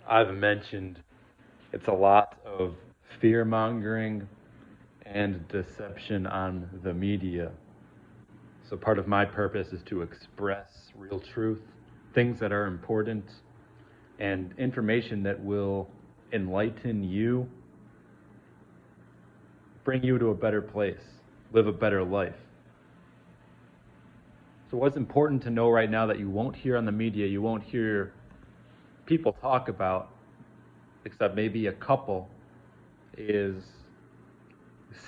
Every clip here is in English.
I've mentioned, it's a lot of fear mongering and deception on the media. So part of my purpose is to express real truth, things that are important, and information that will enlighten you, bring you to a better place, live a better life. So what's important to know right now that you won't hear on the media, you won't hear people talk about, except maybe a couple, is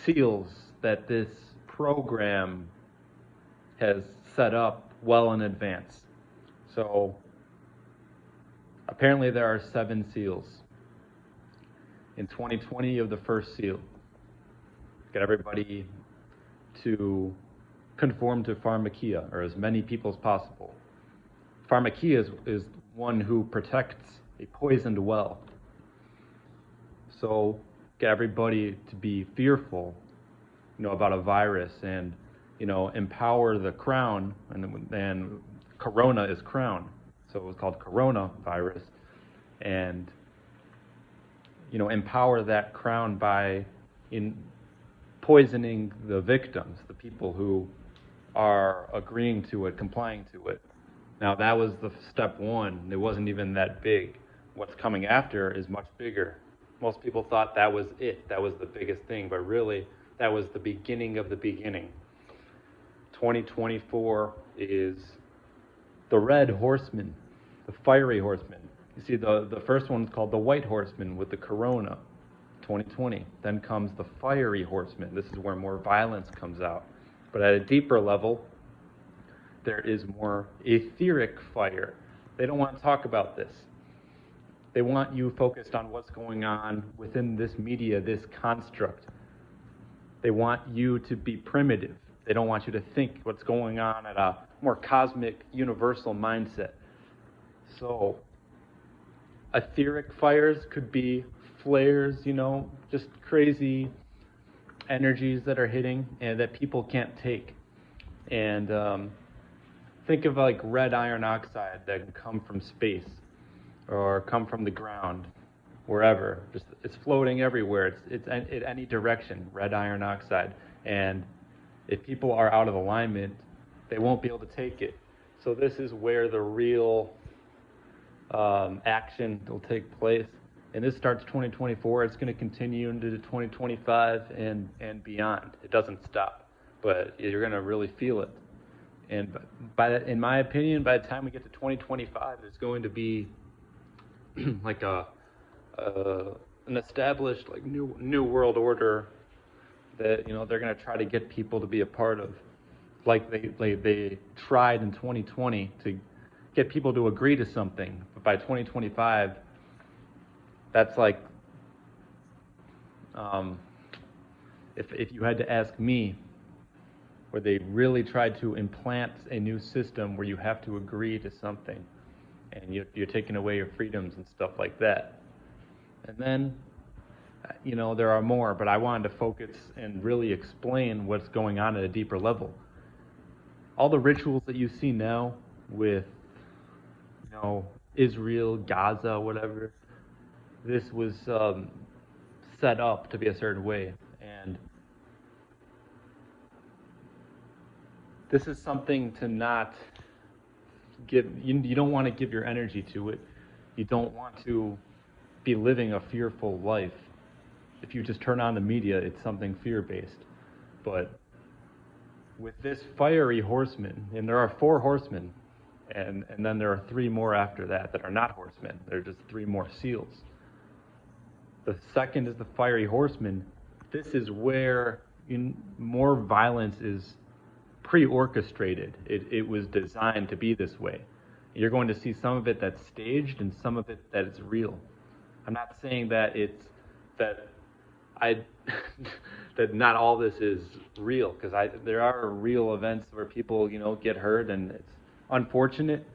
seals that this program has set up well in advance. So apparently there are 7 seals. In 2020, you have the first seal. Get everybody to conform to pharmakia, or as many people as possible. Pharmakia is one who protects a poisoned well. So get everybody to be fearful, about a virus, and empower the crown, and corona is crown, so it was called coronavirus, and empower that crown by poisoning the victims, the people who are agreeing to it, complying to it. Now that was the step one. It wasn't even that big. What's coming after is much bigger. Most people thought that was it. That was the biggest thing, but really that was the beginning of the beginning. 2024 is the red horseman, the fiery horseman. You see, the first one's called the white horseman with the corona, 2020. Then comes the fiery horseman. This is where more violence comes out. But at a deeper level, there is more etheric fire. They don't want to talk about this. They want you focused on what's going on within this media, this construct. They want you to be primitive. They don't want you to think what's going on at a more cosmic, universal mindset. So, etheric fires could be flares, just crazy energies that are hitting and that people can't take. And think of like red iron oxide that can come from space or come from the ground, wherever. Just it's floating everywhere. It's in any direction, red iron oxide. And if people are out of alignment, they won't be able to take it. So this is where the real action will take place. And this starts 2024. It's going to continue into 2025 and beyond. It doesn't stop, but you're going to really feel it. And in my opinion, by the time we get to 2025, it's going to be like an established like new world order that they're going to try to get people to be a part of, like they tried in 2020 to get people to agree to something, but by 2025, that's like if you had to ask me, where they really tried to implant a new system where you have to agree to something, and you're taking away your freedoms and stuff like that. And then, there are more, but I wanted to focus and really explain what's going on at a deeper level. All the rituals that you see now with, Israel, Gaza, whatever, this was set up to be a certain way. And this is something to not give, you don't want to give your energy to it. You don't want to be living a fearful life. If you just turn on the media, it's something fear-based. But with this fiery horseman, and there are 4 horsemen, and then there are 3 more after that are not horsemen. They're just 3 more seals. The second is the fiery horseman. This is where more violence is pre-orchestrated. It was designed to be this way. You're going to see some of it that's staged and some of it that is real. I'm not saying that that not all this is real, because there are real events where people get hurt, and it's unfortunate.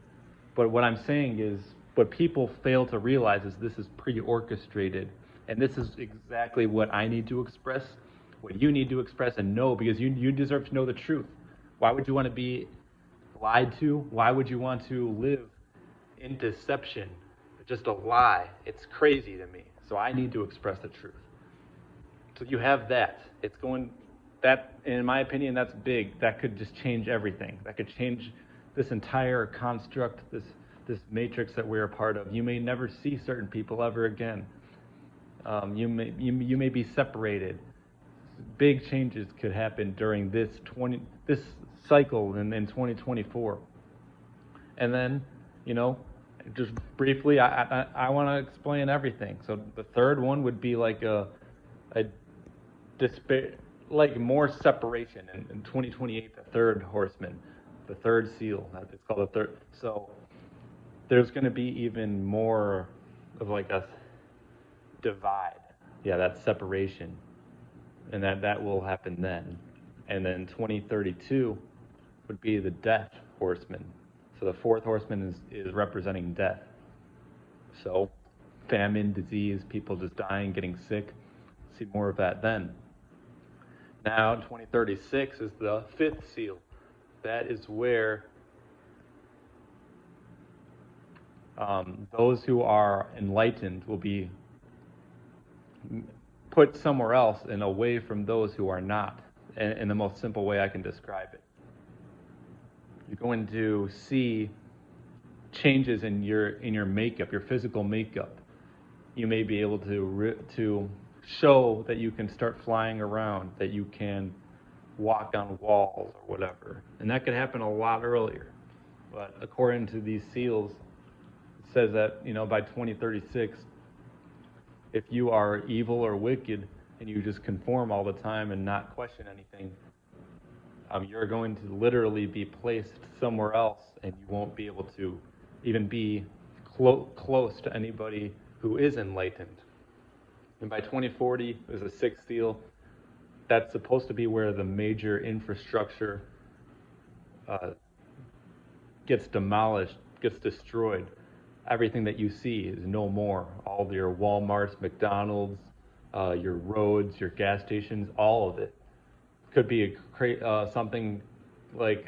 But what I'm saying is, what people fail to realize is this is pre-orchestrated, and this is exactly what I need to express, what you need to express and know, because you deserve to know the truth. Why would you want to be lied to? Why would you want to live in deception? just a lie. It's crazy to me. So I need to express the truth. So you have that. It's going, that, in my opinion, that's big. That could just change everything. That could change this entire construct, this matrix that we're a part of. You may never see certain people ever again. You may be separated. Big changes could happen during this cycle in 2024. And then, just briefly, I want to explain everything. So the third one would be like a despair, like more separation in 2028. The third horseman, the third seal. It's called the third. So there's going to be even more of like a divide. Yeah, that separation, and that will happen then. And then 2032 would be the death horseman. So the fourth horseman is representing death. So famine, disease, people just dying, getting sick. See more of that then. Now 2036 is the fifth seal. That is where those who are enlightened will be put somewhere else and away from those who are not, in the most simple way I can describe it. You're going to see changes in your makeup, your physical makeup. You may be able to show that you can start flying around, that you can walk on walls or whatever. And that could happen a lot earlier. But according to these seals, it says that, by 2036, if you are evil or wicked and you just conform all the time and not question anything, you're going to literally be placed somewhere else, and you won't be able to even be close to anybody who is enlightened. And by 2040, there's a sixth seal. That's supposed to be where the major infrastructure gets demolished, gets destroyed. Everything that you see is no more. All your Walmarts, McDonald's, your roads, your gas stations, all of it. Could be something like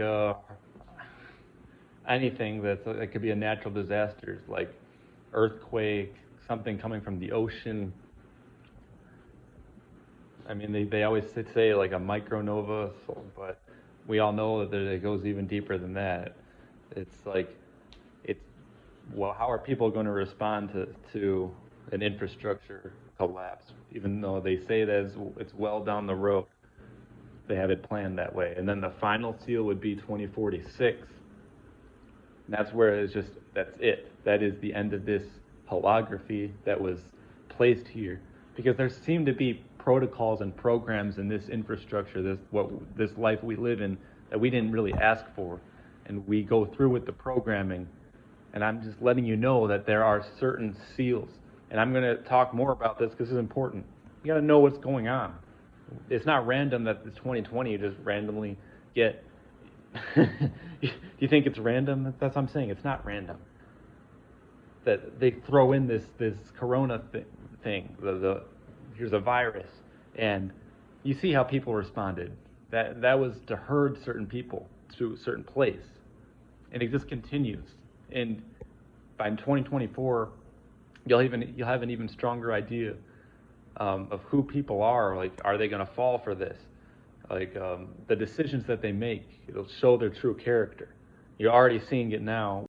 anything that could be a natural disaster, like earthquake, something coming from the ocean. I mean, they always say like a micronova, but we all know that it goes even deeper than that. It's like, how are people going to respond to an infrastructure collapse, even though they say that it's well down the road? They have it planned that way. And then the final seal would be 2046. And that's where that's it. That is the end of this holography that was placed here. Because there seem to be protocols and programs in this infrastructure, this life we live in, that we didn't really ask for. And we go through with the programming. And I'm just letting you know that there are certain seals. And I'm going to talk more about this because it's important. You got to know what's going on. It's not random that it's 2020 you just randomly get. You think it's random? That's what I'm saying. It's not random. That they throw in this corona thing. Here's a virus, and you see how people responded. That was to herd certain people to a certain place, and it just continues. And by 2024, you'll have an even stronger idea of who people are. Like, are they going to fall for this? Like, the decisions that they make, it'll show their true character. You're already seeing it now.